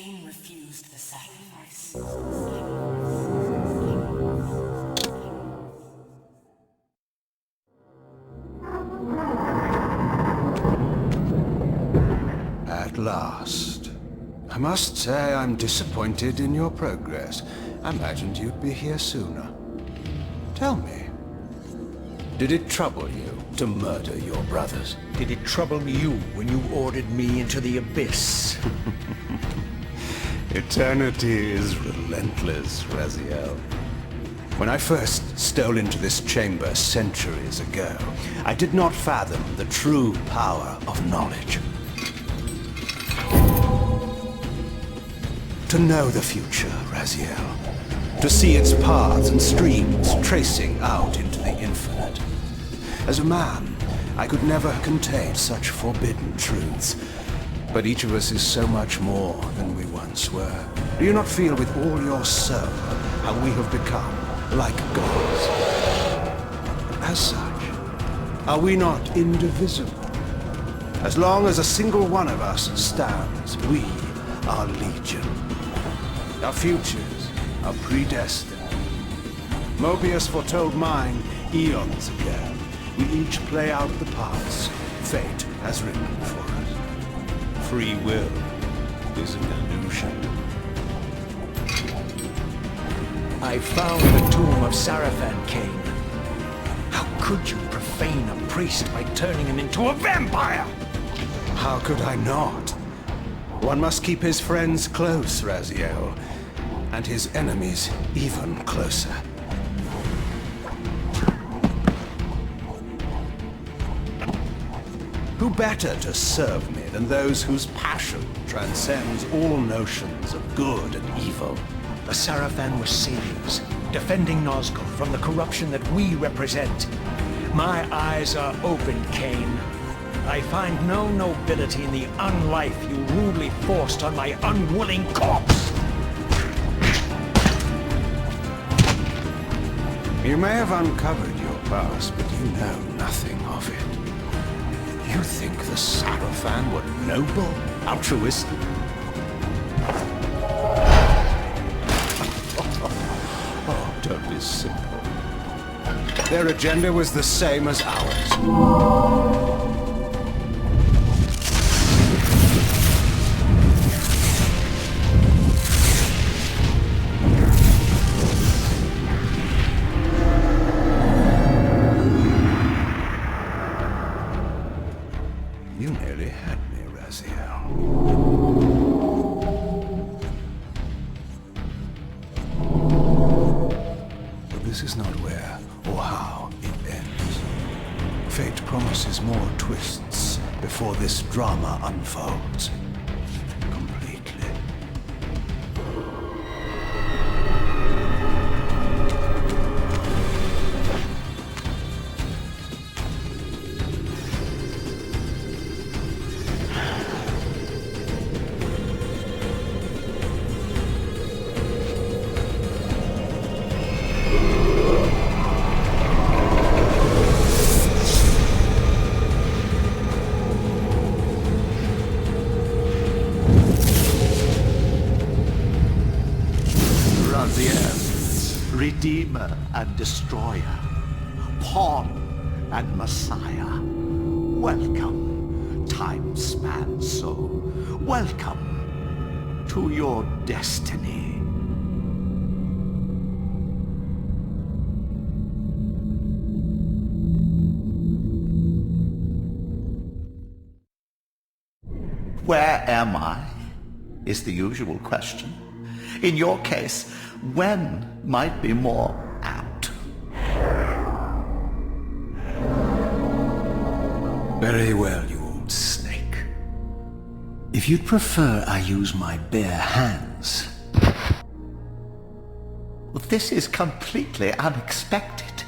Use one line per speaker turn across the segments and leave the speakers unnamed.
Kain refused the sacrifice.
At last. I must say I'm disappointed in your progress. I imagined you'd be here sooner. Tell me, did it trouble you to murder your brothers?
Did it trouble you when you ordered me into the abyss?
Eternity is relentless, Raziel. When I first stole into this chamber centuries ago, I did not fathom the true power of knowledge. To know the future, Raziel. To see its paths and streams tracing out into the infinite. As a man, I could never contain such forbidden truths. But each of us is so much more than we once were. Do you not feel with all your soul how we have become like gods? As such, are we not indivisible? As long as a single one of us stands, we are legion. Our futures are predestined. Moebius foretold mine eons ago. We each play out the parts fate has written for us. Free will is an illusion.
I found the tomb of Kain. How could you profane a priest by turning him into a vampire?
How could I not? One must keep his friends close, Raziel, and his enemies even closer. Who better to serve me than those whose passion transcends all notions of good and evil?
The Sarafan were saviors, defending Nosgoth from the corruption that we represent. My eyes are open, Kain. I find no nobility in the unlife you rudely forced on my unwilling corpse.
You may have uncovered your past, but you know nothing of it. You think the Sarafan were noble, altruistic? Oh, don't be simple. Their agenda was the same as ours. You nearly had me, Raziel. But this is not where or how it ends. Fate promises more twists before this drama unfolds completely.
Raziel, Redeemer and Destroyer, Pawn and Messiah. Welcome, time-span soul. Welcome to your destiny. Where am I? Is the usual question. In your case, when might be more apt.
Very well, you old snake. If you'd prefer I use my bare hands...
This is completely unexpected.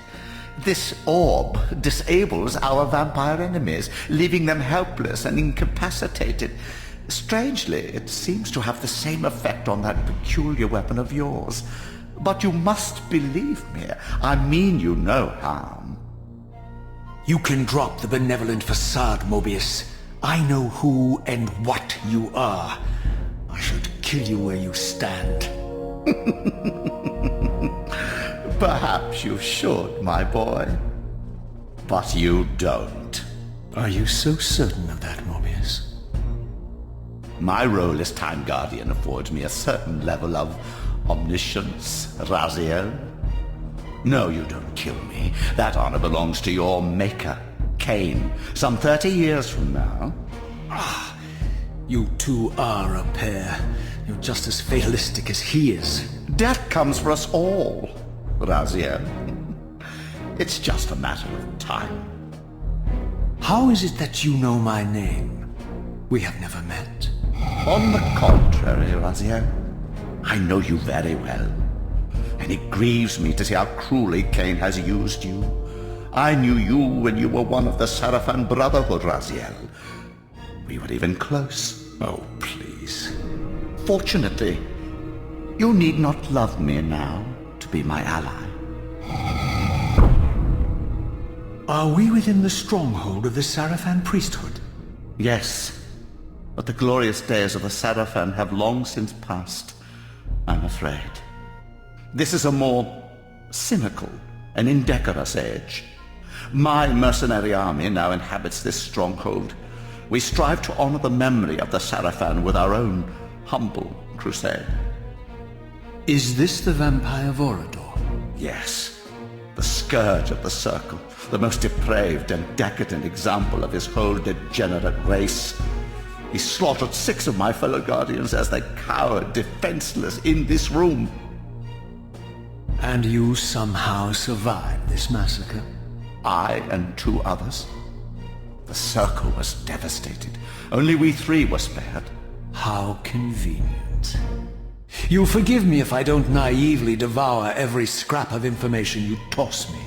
This orb disables our vampire enemies, leaving them helpless and incapacitated. Strangely, it seems to have the same effect on that peculiar weapon of yours. But you must believe me. I mean you no harm.
You can drop the benevolent facade, Moebius. I know who and what you are. I should kill you where you stand.
Perhaps you should, my boy. But you don't.
Are you so certain of that, Moebius?
My role as Time Guardian affords me a certain level of omniscience, Raziel. No, you don't kill me. That honor belongs to your maker, Kain, some 30 years from now.
Ah, you two are a pair. You're just as fatalistic as he is.
Death comes for us all, Raziel. It's just a matter of time.
How is it that you know my name? We have never met.
On the contrary, Raziel, I know you very well. And it grieves me to see how cruelly Kain has used you. I knew you when you were one of the Sarafan Brotherhood, Raziel. We were even close.
Oh, please.
Fortunately, you need not love me now to be my ally.
Are we within the stronghold of the Sarafan priesthood?
Yes, but the glorious days of the Sarafan have long since passed, I'm afraid. This is a more cynical and indecorous age. My mercenary army now inhabits this stronghold. We strive to honor the memory of the Sarafan with our own humble crusade.
Is this the vampire Vorador?
Yes, the scourge of the Circle, the most depraved and decadent example of his whole degenerate race. He slaughtered 6 of my fellow Guardians as they cowered defenseless in this room.
And you somehow survived this massacre?
I and 2 others. The Circle was devastated. Only we 3 were spared.
How convenient. You'll forgive me if I don't naively devour every scrap of information you toss me.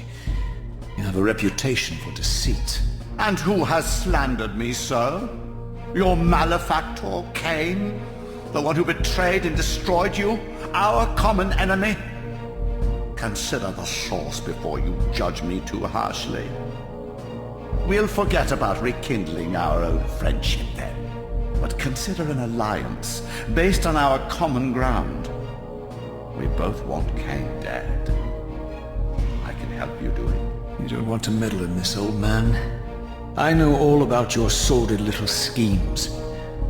You have a reputation for deceit.
And who has slandered me, sir? Your malefactor, Kain? The one who betrayed and destroyed you? Our common enemy? Consider the source before you judge me too harshly. We'll forget about rekindling our old friendship then. But consider an alliance based on our common ground. We both want Kain dead. I can help you do it.
You don't want to meddle in this, old man. I know all about your sordid little schemes,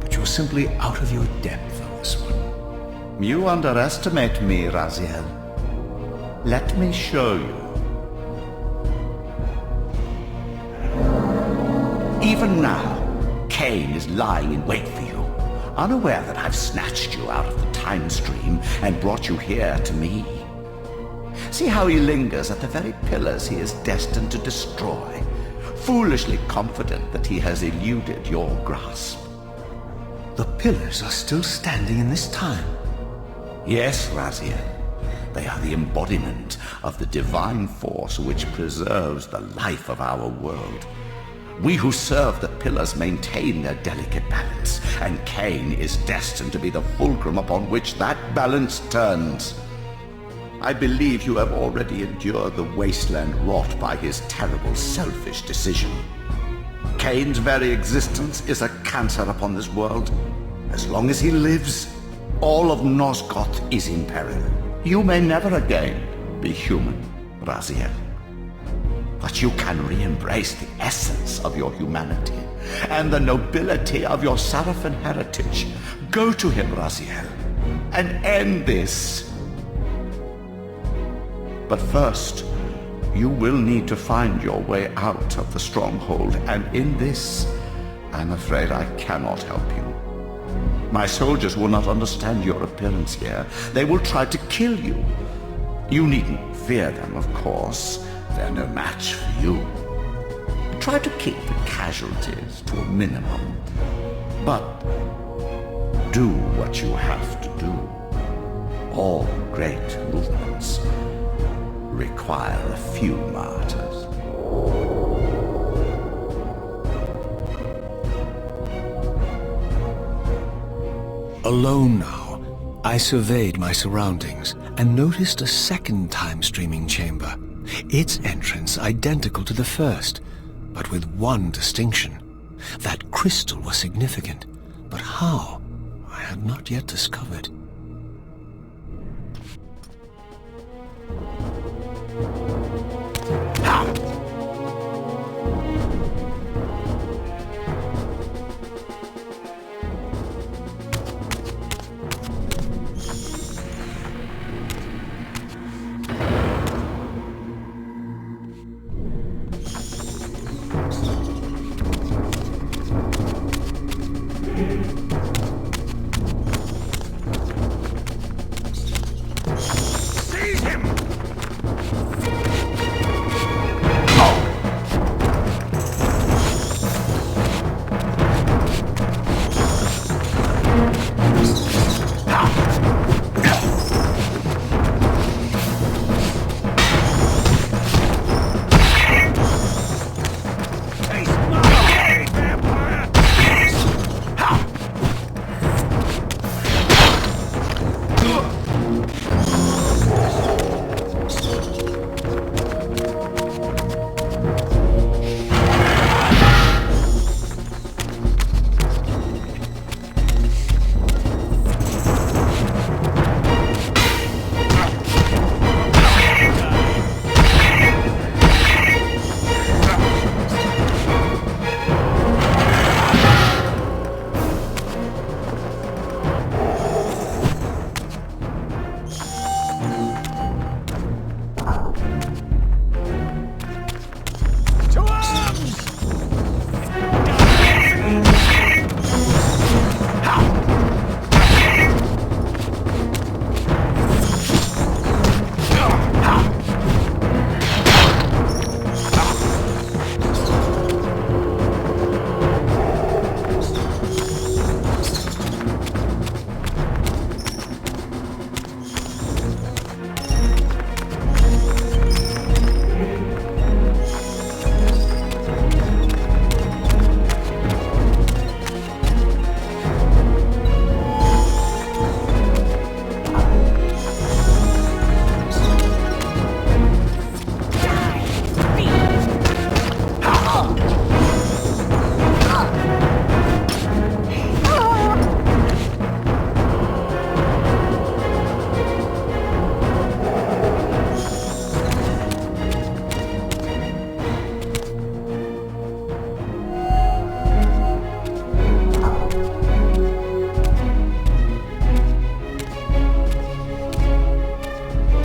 but you're simply out of your depth on this one.
You underestimate me, Raziel. Let me show you. Even now, Kain is lying in wait for you, unaware that I've snatched you out of the time stream and brought you here to me. See how he lingers at the very pillars he is destined to destroy, foolishly confident that he has eluded your grasp.
The pillars are still standing in this time.
Yes, Raziel. They are the embodiment of the divine force which preserves the life of our world. We who serve the pillars maintain their delicate balance, and Kain is destined to be the fulcrum upon which that balance turns. I believe you have already endured the wasteland wrought by his terrible, selfish decision. Kain's very existence is a cancer upon this world. As long as he lives, all of Nosgoth is in peril. You may never again be human, Raziel. But you can re-embrace the essence of your humanity and the nobility of your Sarafan heritage. Go to him, Raziel, and end this. But first, you will need to find your way out of the stronghold, and in this, I'm afraid I cannot help you. My soldiers will not understand your appearance here. They will try to kill you. You needn't fear them, of course. They're no match for you. Try to keep the casualties to a minimum. But do what you have to do. All great movements require a few martyrs.
Alone now, I surveyed my surroundings and noticed a second time-streaming chamber. Its entrance identical to the first, but with one distinction. That crystal was significant, but how? I
have not yet discovered.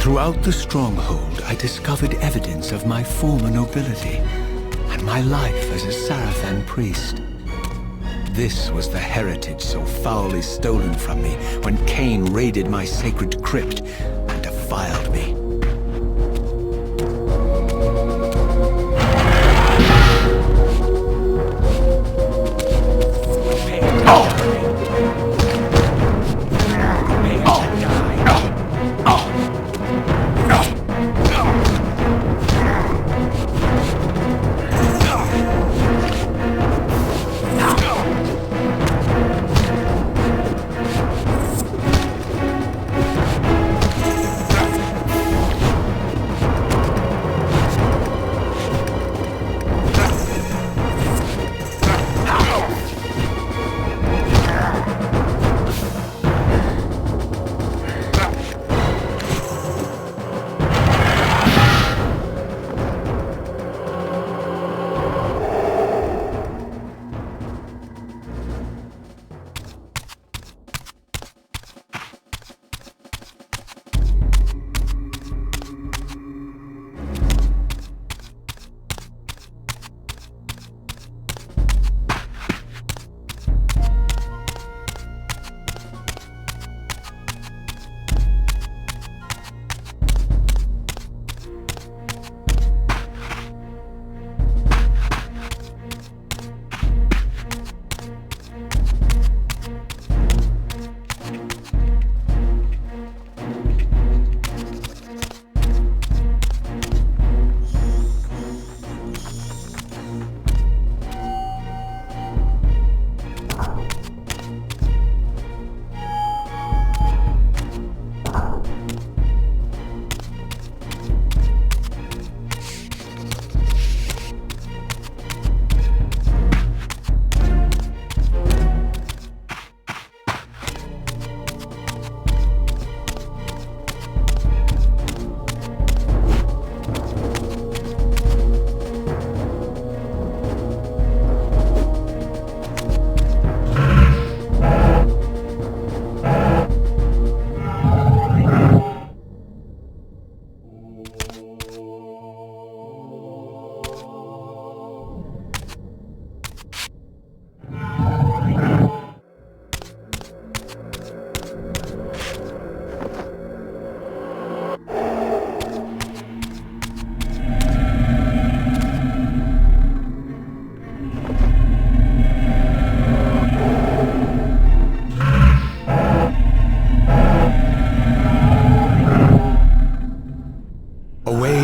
Throughout the stronghold, I discovered evidence of my former nobility and my life as a Sarafan priest. This was the heritage so foully stolen from me when Kain raided my sacred crypt and defiled me.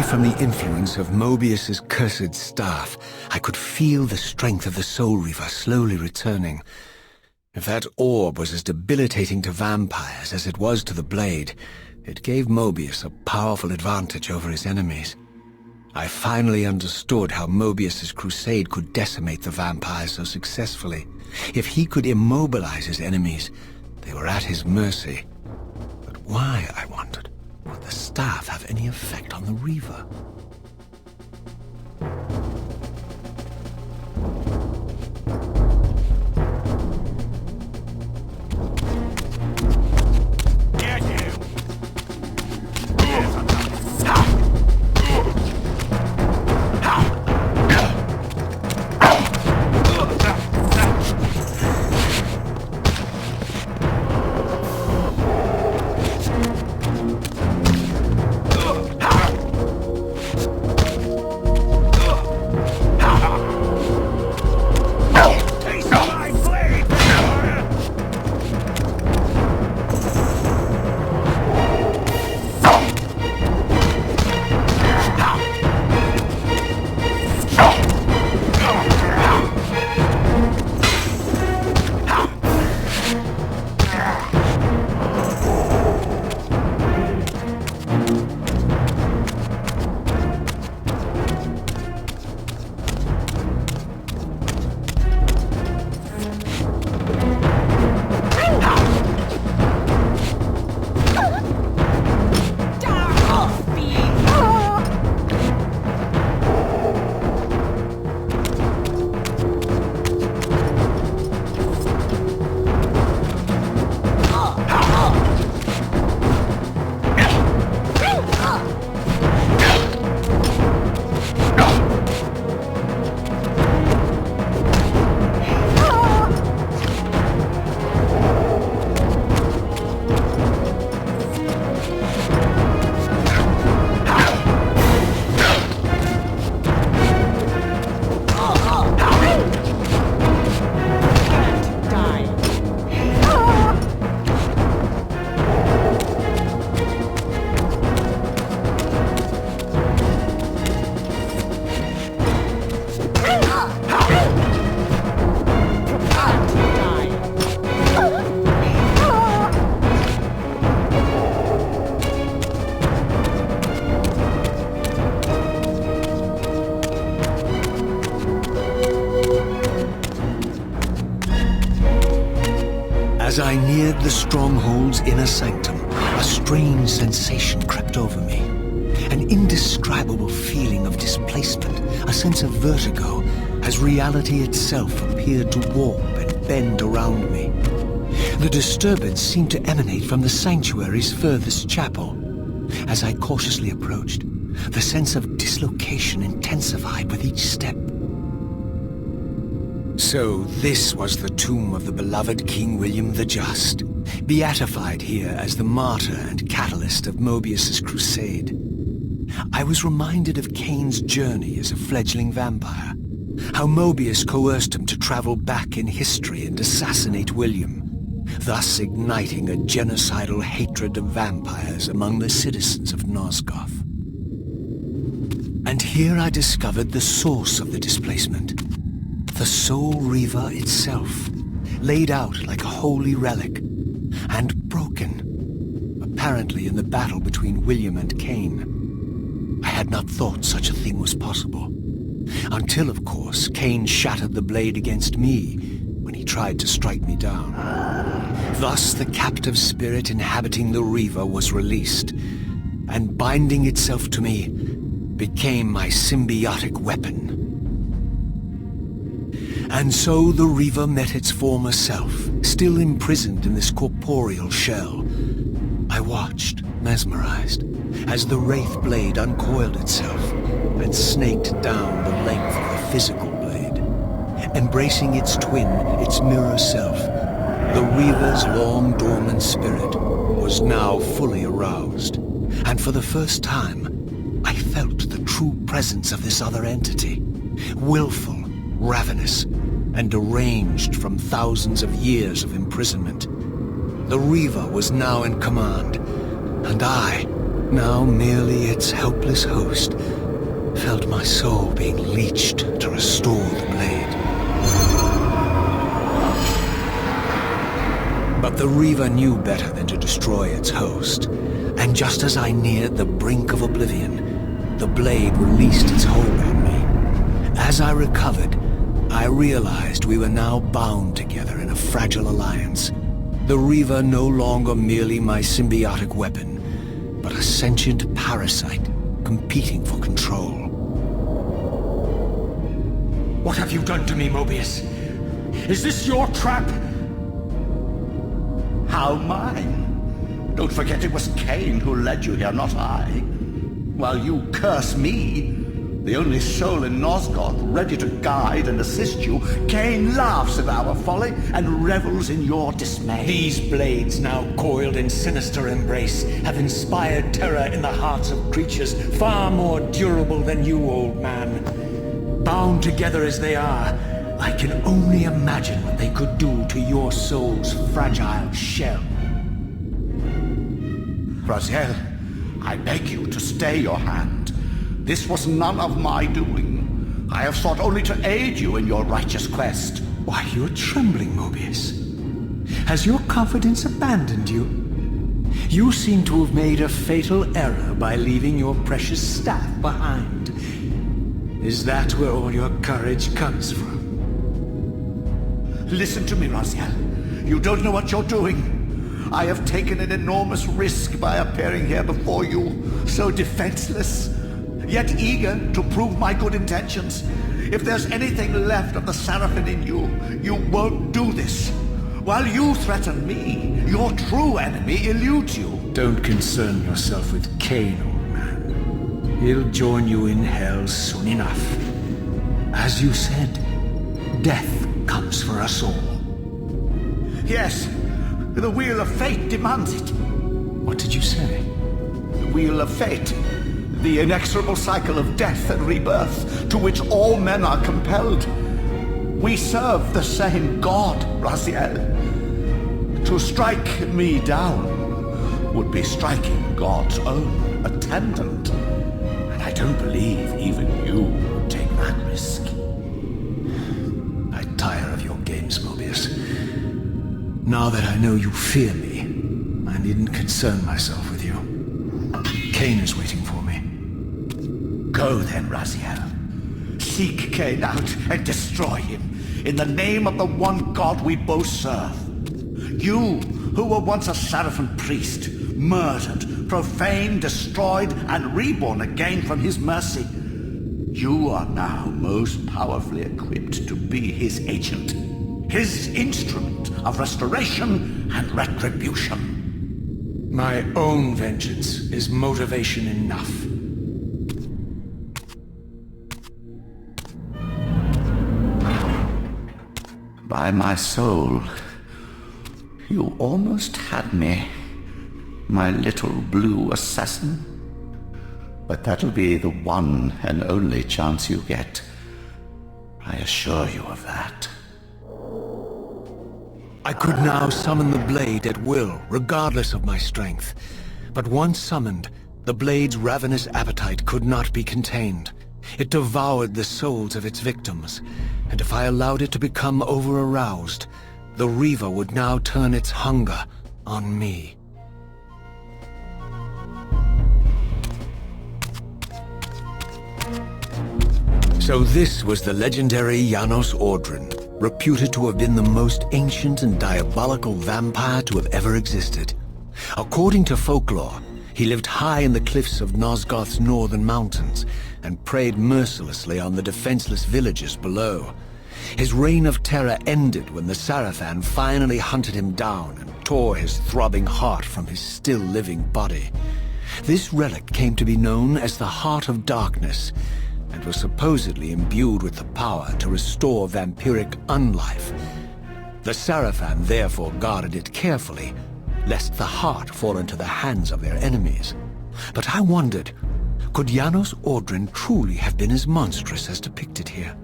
from the influence of Moebius's cursed staff, I could feel the strength of the Soul Reaver slowly returning. If that orb was as debilitating to vampires as it was to the blade, it gave Moebius a powerful advantage over his enemies. I finally understood how Moebius's crusade could decimate the vampires so successfully. If he could immobilize his enemies, they were at his mercy. But why, I wondered, would the staff have any effect on the Reaver? As I neared the stronghold's inner sanctum, a strange sensation crept over me. An indescribable feeling of displacement, a sense of vertigo, as reality itself appeared to warp and bend around me. The disturbance seemed to emanate from the sanctuary's furthest chapel. As I cautiously approached, the sense of dislocation intensified with each step. So this was the tomb of the beloved King William the Just, beatified here as the martyr and catalyst of Moebius's crusade. I was reminded of Kain's journey as a fledgling vampire, how Moebius coerced him to travel back in history and assassinate William, thus igniting a genocidal hatred of vampires among the citizens of Nosgoth. And here I discovered the source of the displacement. The Soul Reaver itself, laid out like a holy relic, and broken, apparently in the battle between William and Kain. I had not thought such a thing was possible, until, of course, Kain shattered the blade against me when he tried to strike me down. Thus the captive spirit inhabiting the Reaver was released, and binding itself to me, became my symbiotic weapon. And so the Reaver met its former self, still imprisoned in this corporeal shell. I watched, mesmerized, as the Wraith blade uncoiled itself and snaked down the length of the physical blade. Embracing its twin, its mirror self, the Reaver's long-dormant spirit was now fully aroused. And for the first time, I felt the true presence of this other entity, willful, ravenous, and deranged from thousands of years of imprisonment. The Reaver was now in command, and I
now merely its helpless host, felt my soul being leeched to restore the blade. But the Reaver knew better than to destroy its host, and just as I neared the brink of oblivion, the blade released its hold on me. As I recovered, I realized we were now bound together in a fragile alliance. The Reaver no longer merely my symbiotic weapon, but a sentient parasite competing for control.
What have you done to me, Moebius? Is this your trap?
How mine? Don't forget it was Kain who led you here, not I. While you curse me, the only soul in Nosgoth ready to guide and assist you, Kain laughs at our folly and revels in your dismay.
These blades, now coiled in sinister embrace, have inspired terror in the hearts of creatures far more durable than you, old man. Bound together as they are, I can only imagine what they could do to your soul's fragile shell.
Raziel, I beg you to stay your hand. This was none of my doing. I have sought only to aid you in your righteous quest.
Why, you're trembling, Moebius. Has your confidence abandoned you? You seem to have made a fatal error by leaving your precious staff behind. Is that where all your courage comes from?
Listen to me, Raziel. You don't know what you're doing. I have taken an enormous risk by appearing here before you, so defenseless, yet eager to prove my good intentions. If there's anything left of the Seraphim in you, you won't do this. While you threaten me, your true enemy eludes you.
Don't concern yourself with Kain, old man. He'll join you in hell soon enough. As you said, death comes for us all.
Yes, the wheel of fate demands it.
What did you say?
The wheel of fate. The inexorable cycle of death and rebirth to which all men are compelled. We serve the same God, Raziel. To strike me down would be striking God's own attendant. And I don't believe even you would take that risk.
I tire of your games, Moebius. Now that I know you fear me, I needn't concern myself with you. Kain is waiting for me.
Go then, Raziel. Seek Kain out and destroy him in the name of the one God we both serve. You, who were once a Seraphim priest, murdered, profaned, destroyed, and reborn again from his mercy. You are now most powerfully equipped to be his agent, his instrument of restoration and retribution.
My own vengeance is motivation enough.
By my soul, you almost had me, my little blue assassin. But that'll be the one and only chance you get. I assure you of that.
I could now summon the blade at will, regardless of my strength. But once summoned, the blade's ravenous appetite could not be contained. It devoured the souls of its victims, and if I allowed it to become over-aroused, the Reaver would now turn its hunger on me. So this was the legendary Eidos Interactive, reputed to have been the most ancient and diabolical vampire to have ever existed. According to folklore, he lived high in the cliffs of Nosgoth's northern mountains and preyed mercilessly on the defenseless villagers below. His reign of terror ended when the Seraphim finally hunted him down and tore his throbbing heart from his still-living body. This relic came to be known as the Heart of Darkness, and was supposedly imbued with the power to restore vampiric unlife. The Seraphim therefore guarded it carefully, lest the heart fall into the hands of their enemies. But I wondered, could Eidos Interactive truly have been as monstrous as depicted here?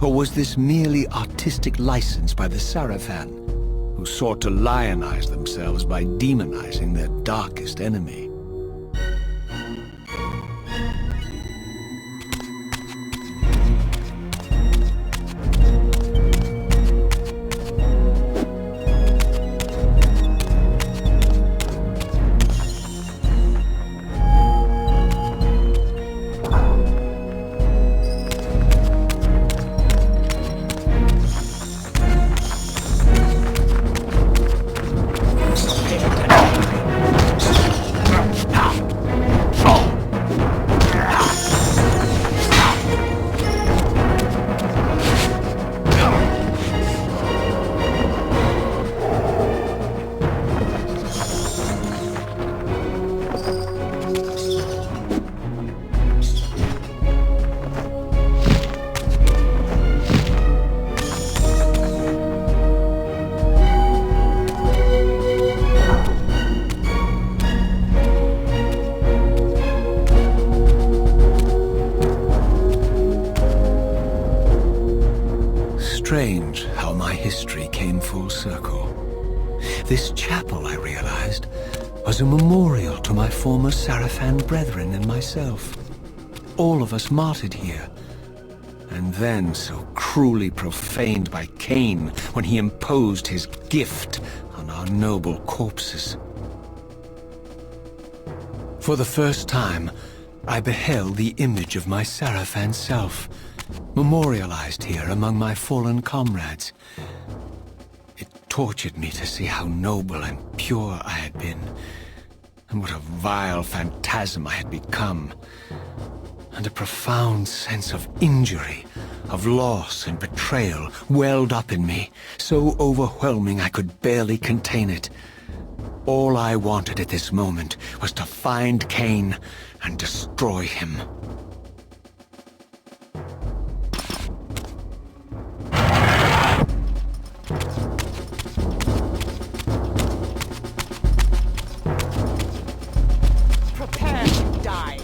Or was this merely artistic license by the Seraphim, who sought to lionize themselves by demonizing their darkest enemy?
history came full circle. This chapel, I realized, was a memorial to my former Sarafan brethren and myself. All of us martyred here, and then so cruelly profaned by Kain when he imposed his gift on our noble corpses. For the first time, I beheld the image of my Sarafan self, memorialized here among my fallen comrades. It tortured me to see how noble and pure I had been, and what a vile phantasm I had become. And a profound sense of injury, of loss and betrayal welled up in me, so overwhelming I could barely contain it. All I wanted at this moment was to find Kain and destroy him.
Prepare to die.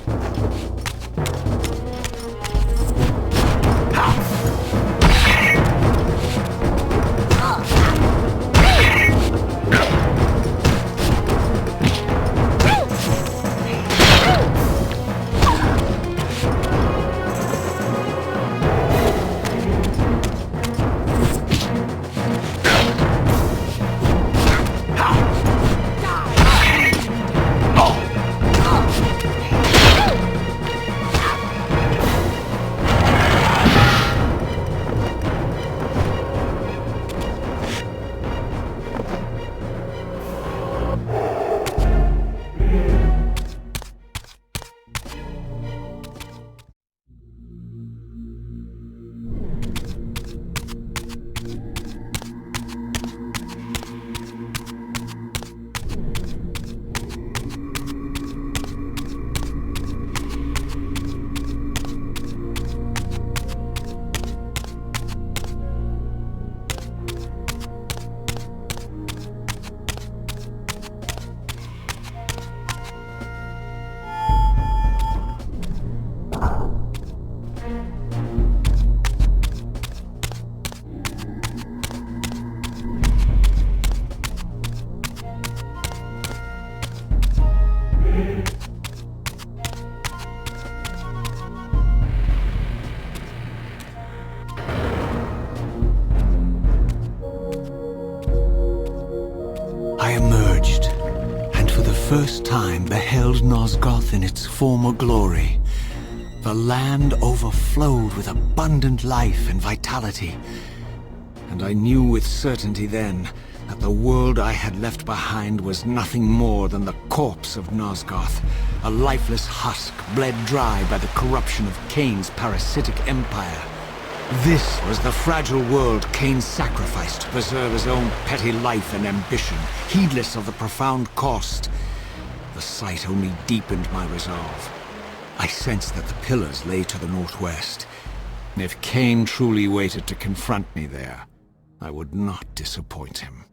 I emerged, and for the first time beheld Nosgoth in its former glory. The land overflowed with abundant life and vitality, and I knew with certainty then that the world I had left behind was nothing more than the corpse of Nosgoth, a lifeless husk bled dry by the corruption of Kain's parasitic empire. This was the fragile world Kain sacrificed to preserve his own petty life and ambition, heedless of the profound cost. The sight only deepened my resolve. I sensed that the pillars lay to the northwest. If Kain truly waited to confront me there, I would not disappoint him.